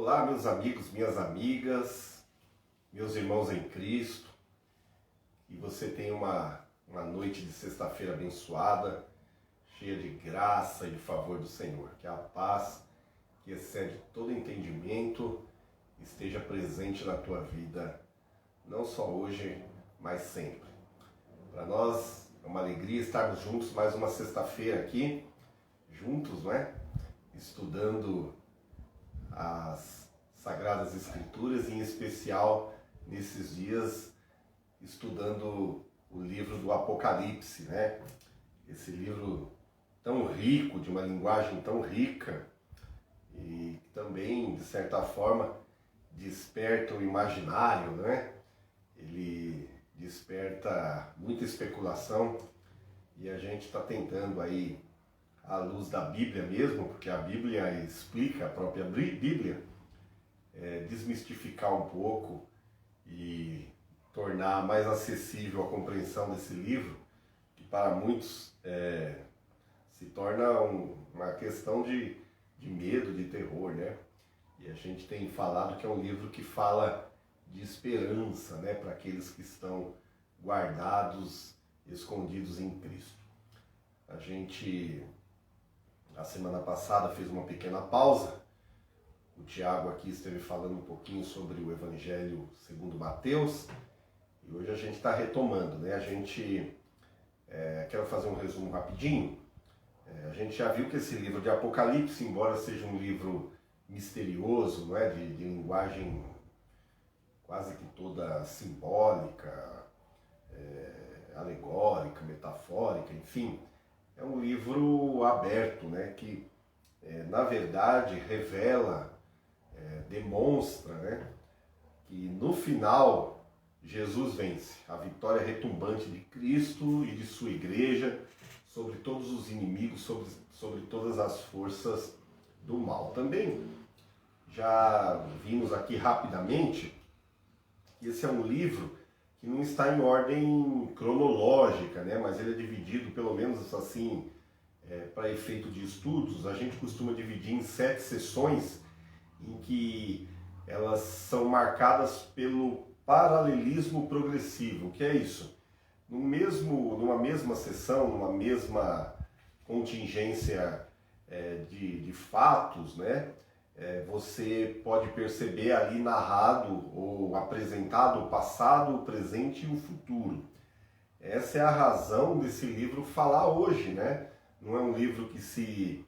Olá, meus amigos, minhas amigas, meus irmãos em Cristo, que você tenha uma noite de sexta-feira abençoada, cheia de graça e de favor do Senhor. Que a paz, que excede todo entendimento, esteja presente na tua vida, não só hoje, mas sempre. Para nós é uma alegria estarmos juntos mais uma sexta-feira aqui, juntos, não é? Estudando as Sagradas Escrituras, em especial nesses dias estudando o livro do Apocalipse, né? Esse livro tão rico, de uma linguagem tão rica e também, de certa forma, desperta o imaginário, né? Ele desperta muita especulação e a gente está tentando aí, à luz da Bíblia mesmo, porque a Bíblia explica, a própria Bíblia, desmistificar um pouco e tornar mais acessível a compreensão desse livro, que para muitos se torna uma questão de medo, de terror, né? E a gente tem falado que é um livro que fala de esperança, né, para aqueles que estão guardados, escondidos em Cristo. A gente, a semana passada, fez uma pequena pausa. O Tiago aqui esteve falando um pouquinho sobre o Evangelho segundo Mateus e hoje a gente está retomando, né? Quero fazer um resumo rapidinho. A gente já viu que esse livro de Apocalipse, embora seja um livro misterioso, não é? De linguagem quase que toda simbólica, alegórica, metafórica, enfim, é um livro aberto, né? Que na verdade revela, demonstra, né, que no final Jesus vence, a vitória retumbante de Cristo e de sua igreja sobre todos os inimigos, sobre todas as forças do mal. Também já vimos aqui rapidamente que esse é um livro que não está em ordem cronológica, né, mas ele é dividido, pelo menos assim, para efeito de estudos, a gente costuma dividir em 7 sessões em que elas são marcadas pelo paralelismo progressivo. O que é isso? Numa mesma sessão, numa mesma contingência de fatos, né? Você pode perceber ali narrado ou apresentado o passado, o presente e o futuro. Essa é a razão desse livro falar hoje, né? Não é um livro que se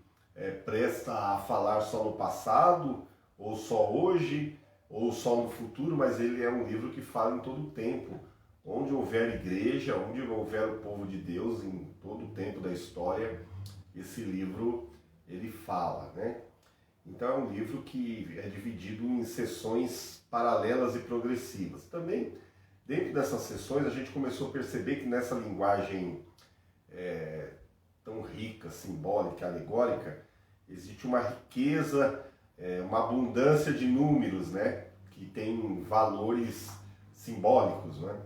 presta a falar só no passado, ou só hoje, ou só no futuro, mas ele é um livro que fala em todo o tempo. Onde houver igreja, onde houver o povo de Deus, em todo o tempo da história, esse livro ele fala, né? Então é um livro que é dividido em sessões paralelas e progressivas. Também, dentro dessas sessões, a gente começou a perceber que nessa linguagem tão rica, simbólica, alegórica, existe uma riqueza, uma abundância de números, né, que tem valores simbólicos, né?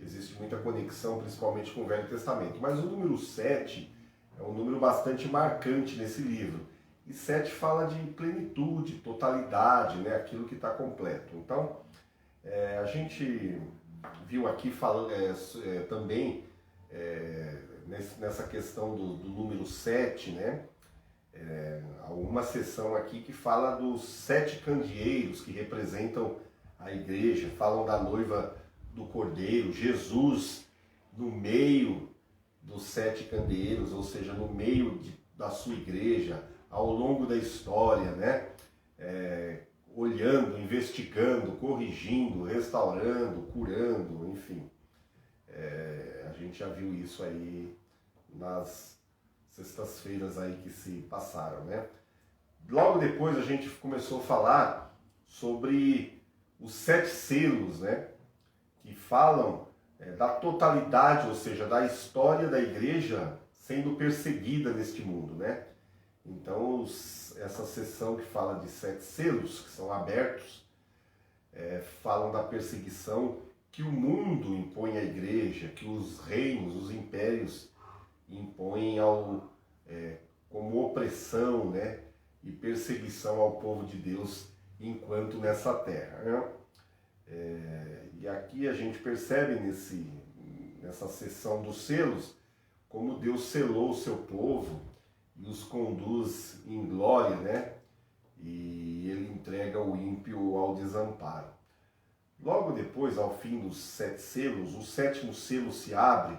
Existe muita conexão, principalmente com o Velho Testamento. Mas o número 7 é um número bastante marcante nesse livro. E 7 fala de plenitude, totalidade, né, aquilo que está completo. Então, a gente viu aqui também nessa questão do número 7, né? Há uma sessão aqui que fala dos 7 candeeiros que representam a igreja, falam da noiva do Cordeiro, Jesus no meio dos 7 candeeiros, ou seja, no meio da sua igreja, ao longo da história, né? Olhando, investigando, corrigindo, restaurando, curando, enfim. A gente já viu isso aí nas sextas-feiras aí que se passaram, né? Logo depois a gente começou a falar sobre os 7 selos, né? Que falam da totalidade, ou seja, da história da igreja sendo perseguida neste mundo, né? Então, essa sessão que fala de 7 selos, que são abertos, falam da perseguição que o mundo impõe à igreja, que os reinos, os impérios impõem como opressão, né, e perseguição ao povo de Deus enquanto nessa terra. Né? E aqui a gente percebe nessa sessão dos selos como Deus selou o seu povo e os conduz em glória, né? E ele entrega o ímpio ao desamparo. Logo depois, ao fim dos 7 selos, o 7º selo se abre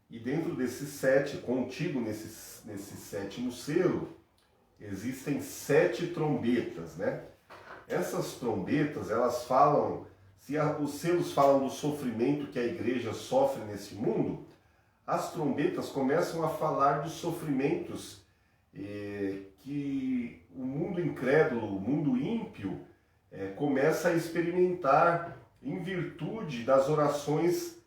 e dentro desses 7, contido nesse 7º selo, existem 7 trombetas, né? Essas trombetas, elas falam, os selos falam do sofrimento que a igreja sofre nesse mundo, as trombetas começam a falar dos sofrimentos que o mundo incrédulo, o mundo ímpio, começa a experimentar em virtude das orações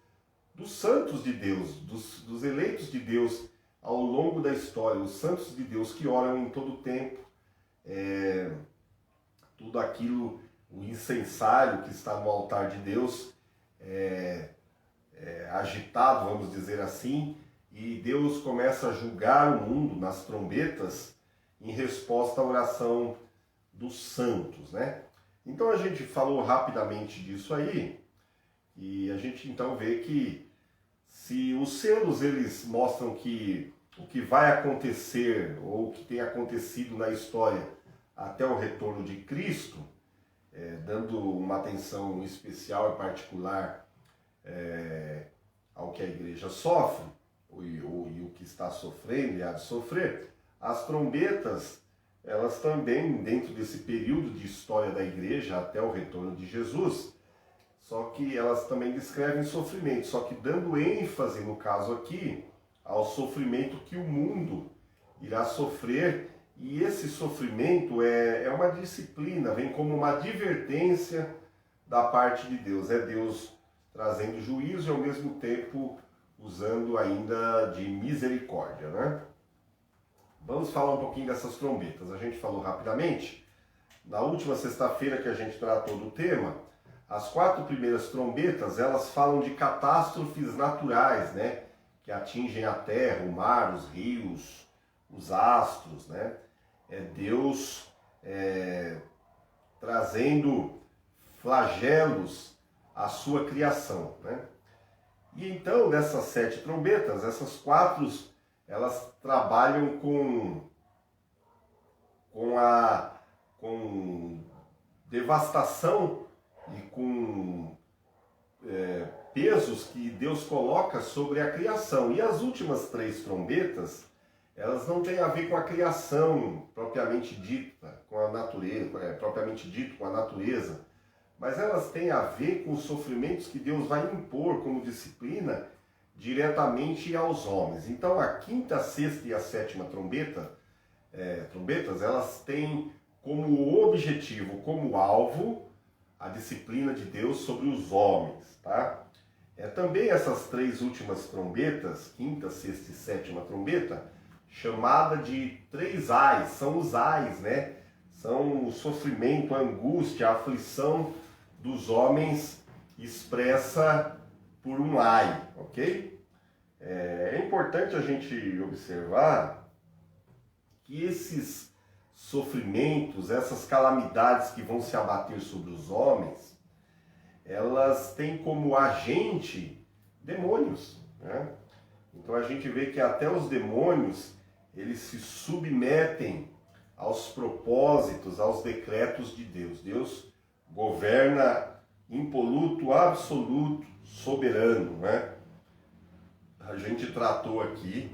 dos santos de Deus, dos eleitos de Deus ao longo da história, os santos de Deus que oram em todo o tempo, tudo aquilo, o incensário que está no altar de Deus, agitado, vamos dizer assim, e Deus começa a julgar o mundo nas trombetas em resposta à oração dos santos, né? Então a gente falou rapidamente disso aí, e a gente então vê que se os selos eles mostram que o que vai acontecer ou o que tem acontecido na história até o retorno de Cristo, dando uma atenção especial e particular ao que a igreja sofre, e o que está sofrendo e há de sofrer, as trombetas, elas também, dentro desse período de história da igreja até o retorno de Jesus, só que elas também descrevem sofrimento, só que dando ênfase, no caso aqui, ao sofrimento que o mundo irá sofrer, e esse sofrimento é uma disciplina, vem como uma advertência da parte de Deus, é Deus trazendo juízo e ao mesmo tempo usando ainda de misericórdia, né? Vamos falar um pouquinho dessas trombetas. A gente falou rapidamente, na última sexta-feira que a gente tratou do tema, as 4 primeiras trombetas, elas falam de catástrofes naturais, né? Que atingem a terra, o mar, os rios, os astros, né? Deus trazendo flagelos à sua criação, né? E então, dessas 7 trombetas, essas 4, elas trabalham com devastação e com pesos que Deus coloca sobre a criação. E as últimas 3 trombetas, elas não têm a ver com a criação propriamente dita, com a natureza, propriamente dito, com a natureza, mas elas têm a ver com os sofrimentos que Deus vai impor como disciplina diretamente aos homens. Então a 5ª, a 6ª e a 7ª trombetas, elas têm como objetivo, como alvo, a disciplina de Deus sobre os homens, tá? Também essas 3 últimas trombetas, 5ª, 6ª e 7ª trombeta, chamada de 3 ais, são os ais, né? São o sofrimento, a angústia, a aflição dos homens expressa por um ai, ok? É importante a gente observar que esses sofrimentos, essas calamidades que vão se abater sobre os homens, elas têm como agente demônios, né? Então a gente vê que até os demônios, eles se submetem aos propósitos, aos decretos de Deus. Deus governa impoluto, absoluto, soberano, né? A gente tratou aqui,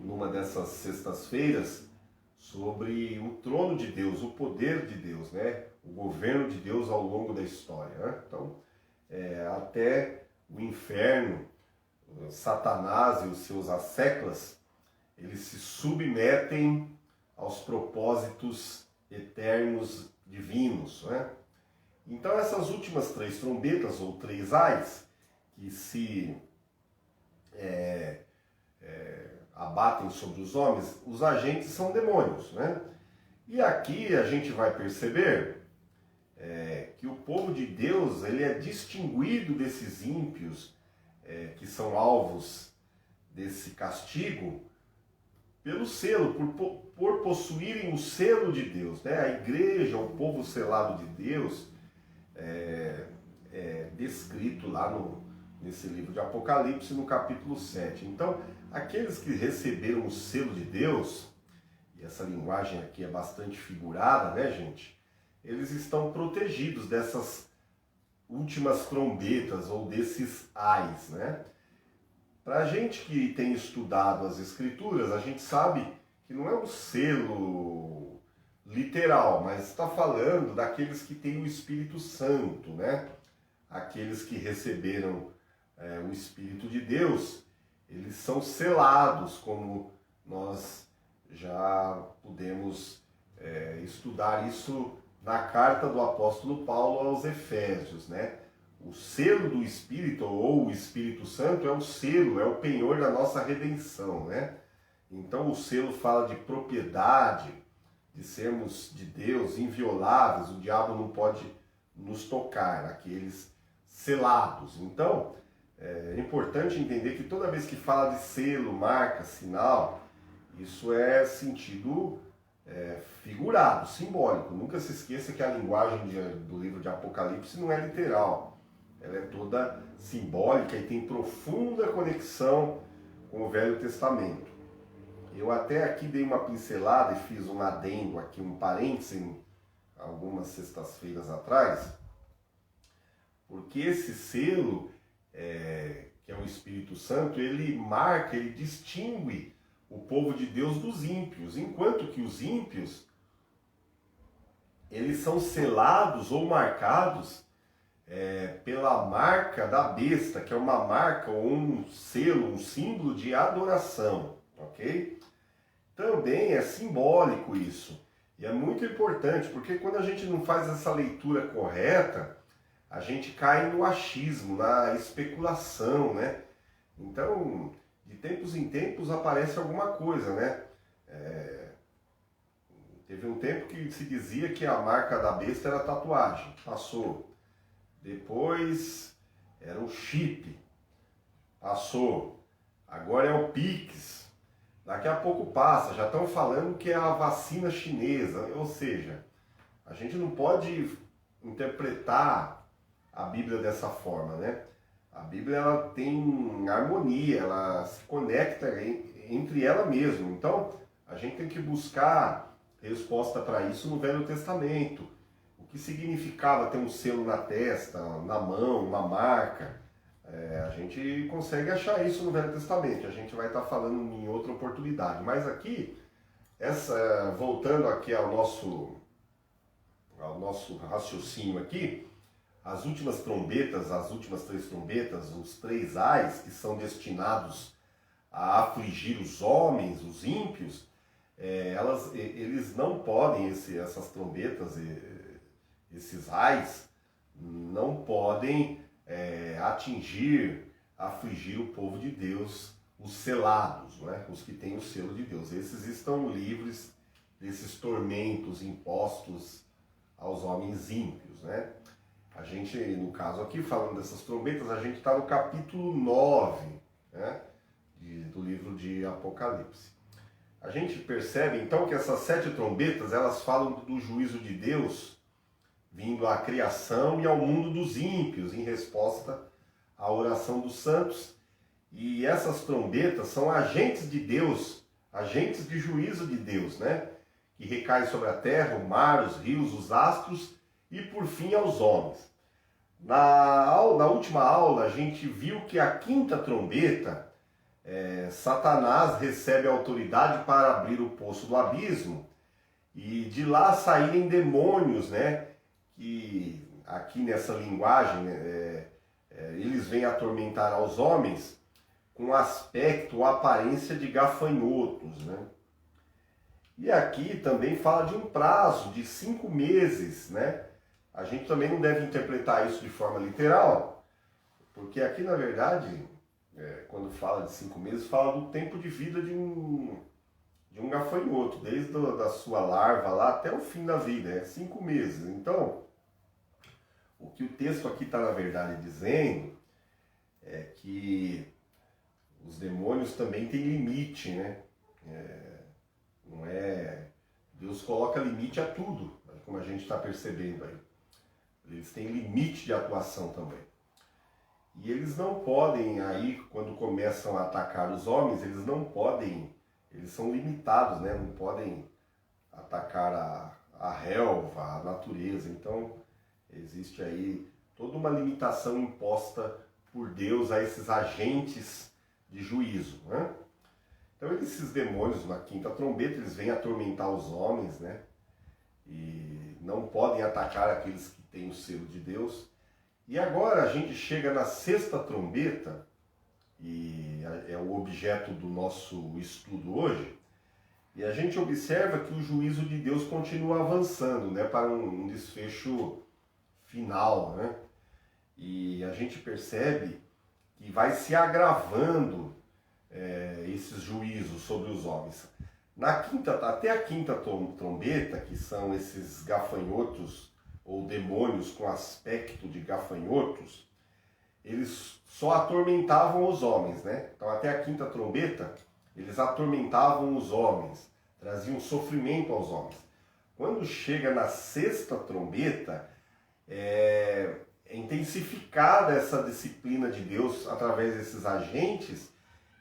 numa dessas sextas-feiras, sobre o trono de Deus, o poder de Deus, né? O governo de Deus ao longo da história, né? Então, até o inferno, Satanás e os seus asseclas, eles se submetem aos propósitos eternos divinos, né? Então essas últimas 3 trombetas, ou 3 ais, que se abatem sobre os homens, os agentes são demônios, né? E aqui a gente vai perceber que o povo de Deus, ele é distinguido desses ímpios, que são alvos desse castigo, pelo selo, por possuírem o selo de Deus, né? A igreja, o povo selado de Deus, é descrito lá nesse livro de Apocalipse, no capítulo 7. Então, aqueles que receberam o selo de Deus, e essa linguagem aqui é bastante figurada, né, gente? Eles estão protegidos dessas últimas trombetas ou desses ais, né? Para a gente que tem estudado as Escrituras, a gente sabe que não é um selo literal, mas está falando daqueles que têm o Espírito Santo, né? Aqueles que receberam o Espírito de Deus, eles são selados, como nós já pudemos estudar isso na carta do apóstolo Paulo aos Efésios, né? O selo do Espírito, ou o Espírito Santo, é o selo, é o penhor da nossa redenção, né? Então o selo fala de propriedade, de sermos de Deus, invioláveis, o diabo não pode nos tocar, aqueles selados. Então, é importante entender que toda vez que fala de selo, marca, sinal, isso é sentido figurado, simbólico. Nunca se esqueça que a linguagem do livro de Apocalipse não é literal. Ela é toda simbólica e tem profunda conexão com o Velho Testamento. Eu até aqui dei uma pincelada e fiz um adendo aqui, um parêntese, algumas sextas-feiras atrás, porque esse selo, que é o Espírito Santo, ele marca, ele distingue o povo de Deus dos ímpios, enquanto que os ímpios, eles são selados ou marcados pela marca da besta, que é uma marca ou um selo, um símbolo de adoração, ok? Também é simbólico isso, e é muito importante, porque quando a gente não faz essa leitura correta, a gente cai no achismo, na especulação, né? Então, de tempos em tempos aparece alguma coisa, né? Teve um tempo que se dizia que a marca da besta era tatuagem, passou. Depois era um chip, passou. Agora é o Pix, daqui a pouco passa. Já estão falando que é a vacina chinesa, ou seja, a gente não pode interpretar a Bíblia dessa forma, né? A Bíblia, ela tem harmonia, ela se conecta entre ela mesma. Então, a gente tem que buscar resposta para isso no Velho Testamento. O que significava ter um selo na testa, na mão, uma marca. A gente consegue achar isso no Velho Testamento. A gente vai estar falando em outra oportunidade. Mas aqui, voltando aqui ao nosso raciocínio aqui, as últimas trombetas, as últimas 3 trombetas, os 3 ais que são destinados a afligir os homens, os ímpios, eles não podem, essas trombetas, esses ais, não podem afligir o povo de Deus, os selados, né? Os que têm o selo de Deus. Esses estão livres desses tormentos impostos aos homens ímpios, né? A gente, no caso aqui, falando dessas trombetas, a gente está no capítulo 9, né, do livro de Apocalipse. A gente percebe, então, que essas 7 trombetas, elas falam do juízo de Deus vindo à criação e ao mundo dos ímpios, em resposta à oração dos santos. E essas trombetas são agentes de Deus, agentes de juízo de Deus, né, que recai sobre a terra, o mar, os rios, os astros e, por fim, aos homens. Na última aula, a gente viu que a 5ª trombeta, Satanás recebe a autoridade para abrir o poço do abismo e de lá saírem demônios, né? Que aqui nessa linguagem, eles vêm atormentar aos homens com aspecto ou aparência de gafanhotos, né? E aqui também fala de um prazo de 5 meses, né? A gente também não deve interpretar isso de forma literal, porque aqui, na verdade, quando fala de 5 meses, fala do tempo de vida de um gafanhoto, desde da sua larva lá até o fim da vida, 5 meses. Então, o que o texto aqui está, na verdade, dizendo é que os demônios também têm limite, né? Deus coloca limite a tudo, como a gente está percebendo aí. Eles têm limite de atuação também. E eles não podem, aí, quando começam a atacar os homens, eles não podem, eles são limitados, né? Não podem atacar a relva, a natureza. Então, existe aí toda uma limitação imposta por Deus a esses agentes de juízo, né? Então, esses demônios, na quinta trombeta, eles vêm atormentar os homens, né? E não podem atacar aqueles que têm o selo de Deus. E agora a gente chega na sexta trombeta, e é o objeto do nosso estudo hoje, e a gente observa que o juízo de Deus continua avançando, né, para um desfecho final, né? E a gente percebe que vai se agravando esses juízos sobre os homens. Até a quinta trombeta, que são esses gafanhotos ou demônios com aspecto de gafanhotos, eles só atormentavam os homens, né? Então até a quinta trombeta, eles atormentavam os homens, traziam sofrimento aos homens. Quando chega na sexta trombeta, é intensificada essa disciplina de Deus através desses agentes,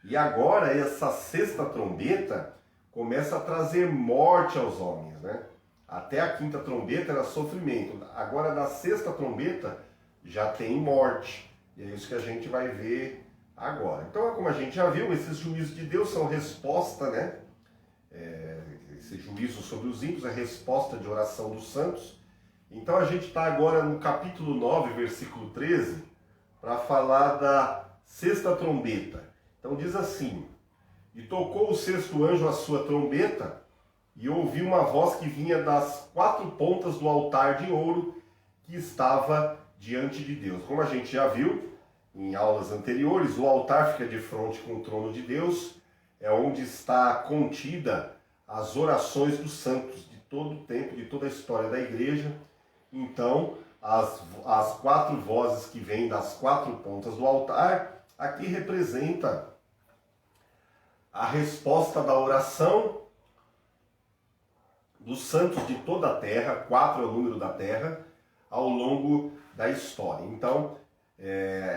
e agora essa sexta trombeta começa a trazer morte aos homens, né? Até a quinta trombeta era sofrimento, agora na sexta trombeta já tem morte, e é isso que a gente vai ver agora. Então, como a gente já viu, esses juízos de Deus são resposta, né? Esse juízo sobre os ímpios é resposta de oração dos santos. Então a gente está agora no capítulo 9, versículo 13, para falar da sexta trombeta. Então diz assim: e tocou o sexto anjo a sua trombeta, e ouvi uma voz que vinha das quatro pontas do altar de ouro que estava diante de Deus. Como a gente já viu em aulas anteriores, o altar fica de frente com o trono de Deus, é onde está contida as orações dos santos de todo o tempo, de toda a história da igreja. Então, as quatro vozes que vêm das quatro pontas do altar, aqui representa a resposta da oração dos santos de toda a terra, 4 é o número da terra, ao longo da história. Então,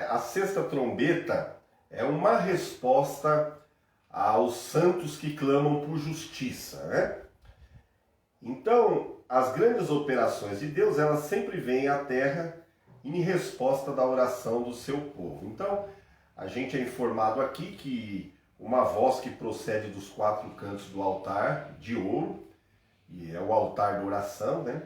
a sexta trombeta é uma resposta aos santos que clamam por justiça, né? Então, as grandes operações de Deus, elas sempre vêm à terra em resposta da oração do seu povo. Então, a gente é informado aqui que uma voz que procede dos quatro cantos do altar de ouro, e é o altar da oração, né?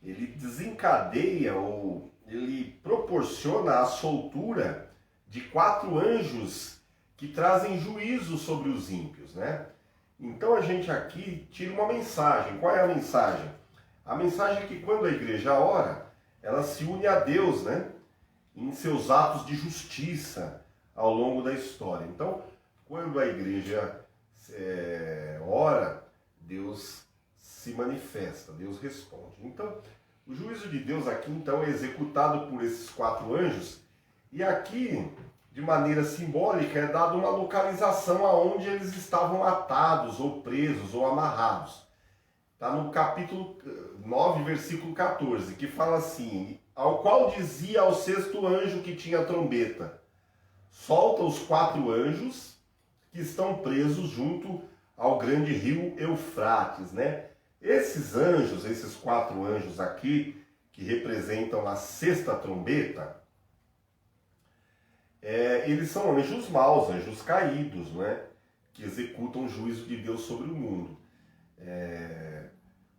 Ele desencadeia ou ele proporciona a soltura de 4 anjos que trazem juízo sobre os ímpios, né? Então a gente aqui tira uma mensagem. Qual é a mensagem? A mensagem é que quando a igreja ora, ela se une a Deus, né? Em seus atos de justiça ao longo da história. Então, quando a igreja ora, Deus se manifesta, Deus responde. Então, o juízo de Deus aqui, então, é executado por esses 4 anjos, e aqui, de maneira simbólica, é dada uma localização aonde eles estavam atados, ou presos, ou amarrados. Está no capítulo 9, versículo 14, que fala assim: ao qual dizia ao sexto anjo que tinha a trombeta: solta os 4 anjos que estão presos junto ao grande rio Eufrates, né? Esses anjos, esses 4 anjos aqui, que representam a sexta trombeta, eles são anjos maus, anjos caídos, né? Que executam o juízo de Deus sobre o mundo.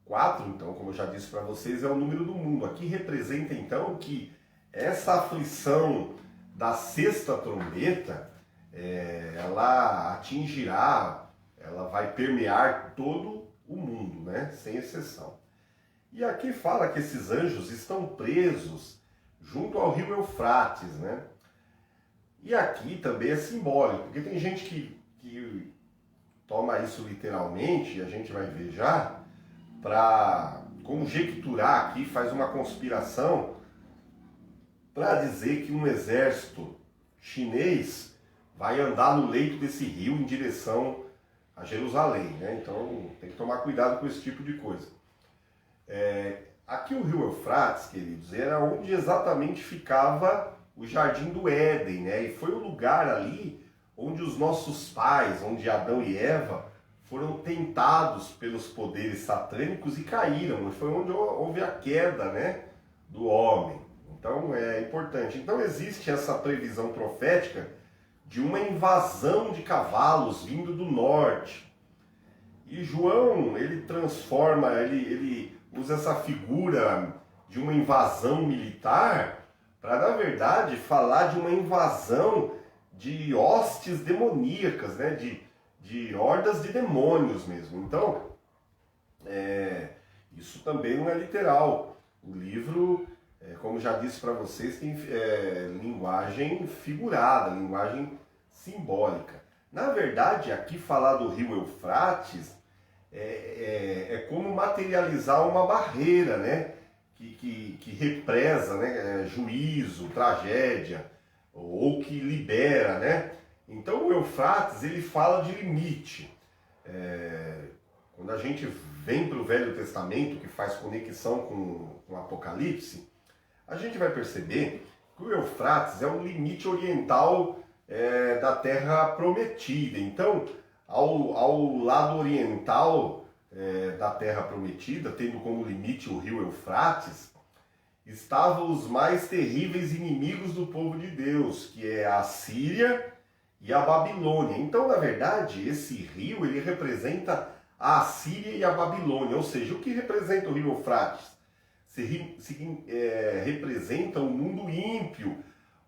4, então, como eu já disse para vocês, é o número do mundo. Aqui representa, então, que essa aflição da sexta trombeta, ela atingirá, ela vai permear todo o mundo, né? Sem exceção. E aqui fala que esses anjos estão presos junto ao rio Eufrates, né? E aqui também é simbólico, porque tem gente que toma isso literalmente, e a gente vai ver já, para conjecturar aqui, faz uma conspiração para dizer que um exército chinês vai andar no leito desse rio em direção a Jerusalém, né? Então tem que tomar cuidado com esse tipo de coisa. Aqui o rio Eufrates, queridos, era onde exatamente ficava o Jardim do Éden, né? E foi o lugar ali onde os nossos pais, onde Adão e Eva foram tentados pelos poderes satânicos e caíram. Foi onde houve a queda, né, do homem. Então é importante. Então existe essa previsão profética de uma invasão de cavalos vindo do norte. E João, ele transforma, ele usa essa figura de uma invasão militar para, na verdade, falar de uma invasão de hostes demoníacas, né? De hordas de demônios mesmo. Então, isso também não é literal. O livro, como já disse para vocês, tem linguagem figurada, linguagem simbólica. Na verdade, aqui falar do rio Eufrates é como materializar uma barreira, né? Que represa, né? Juízo, tragédia, ou que libera, né? Então o Eufrates, ele fala de limite. Quando a gente vem para o Velho Testamento, que faz conexão com o Apocalipse, a gente vai perceber que o Eufrates é o limite oriental da Terra Prometida. Então, ao lado oriental da Terra Prometida, tendo como limite o rio Eufrates, estavam os mais terríveis inimigos do povo de Deus, que é a Síria e a Babilônia. Então, na verdade, esse rio ele representa a Síria e a Babilônia. Ou seja, o que representa o rio Eufrates? Representa o mundo ímpio,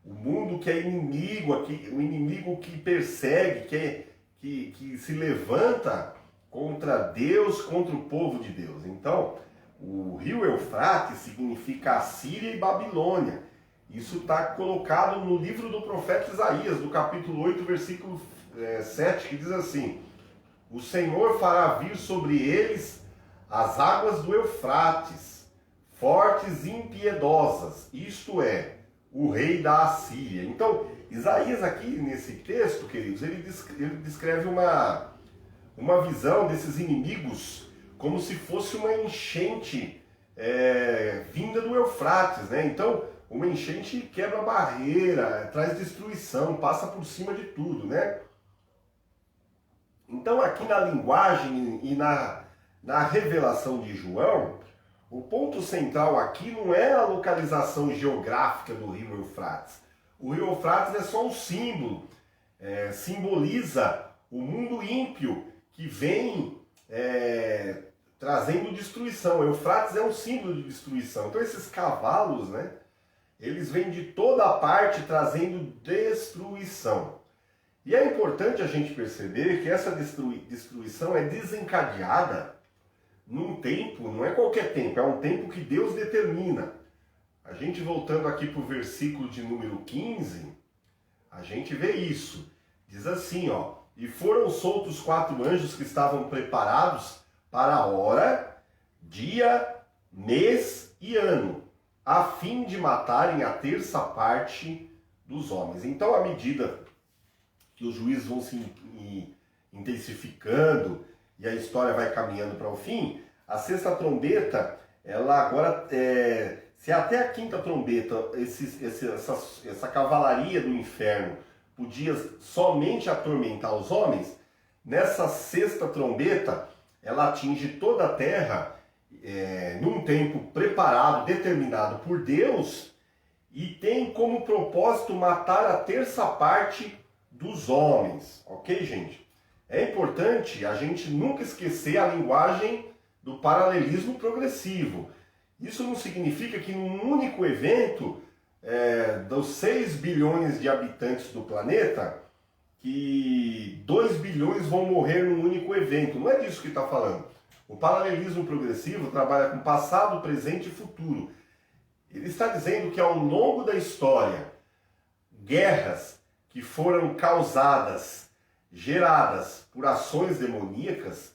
o mundo que é inimigo, o inimigo que persegue, que se levanta contra Deus, contra o povo de Deus. Então, o rio Eufrates significa Assíria e Babilônia. Isso está colocado no livro do profeta Isaías, do capítulo 8, versículo 7, que diz assim: o Senhor fará vir sobre eles as águas do Eufrates, fortes e impiedosas, isto é, o rei da Assíria. Então, Isaías aqui nesse texto, queridos, ele descreve uma visão desses inimigos como se fosse uma enchente vinda do Eufrates, né? Então, uma enchente quebra a barreira, traz destruição, passa por cima de tudo, né? Então, aqui na linguagem e na revelação de João, o ponto central aqui não é a localização geográfica do rio Eufrates. O rio Eufrates é só um símbolo, simboliza o mundo ímpio que vem trazendo destruição. Eufrates é um símbolo de destruição. Então esses cavalos, né, eles vêm de toda a parte trazendo destruição. E é importante a gente perceber que essa destruição é desencadeada num tempo, não é qualquer tempo, é um tempo que Deus determina. A gente voltando aqui para o versículo de número 15, a gente vê isso. Diz assim, ó: e foram soltos 4 anjos que estavam preparados para a hora, dia, mês e ano, a fim de matarem a terça parte dos homens. Então, à medida que os juízes vão se intensificando e a história vai caminhando para o fim, a sexta trombeta, ela agora, se até a quinta trombeta, essa cavalaria do inferno podia somente atormentar os homens, nessa sexta trombeta, ela atinge toda a terra num tempo preparado, determinado por Deus, e tem como propósito matar a terça parte dos homens, ok, gente? É importante a gente nunca esquecer a linguagem do paralelismo progressivo. Isso não significa que num único evento, dos 6 bilhões de habitantes do planeta, que 2 bilhões vão morrer num único evento. Não é disso que está falando. O paralelismo progressivo trabalha com passado, presente e futuro. Ele está dizendo que ao longo da história, guerras que foram causadas, geradas por ações demoníacas,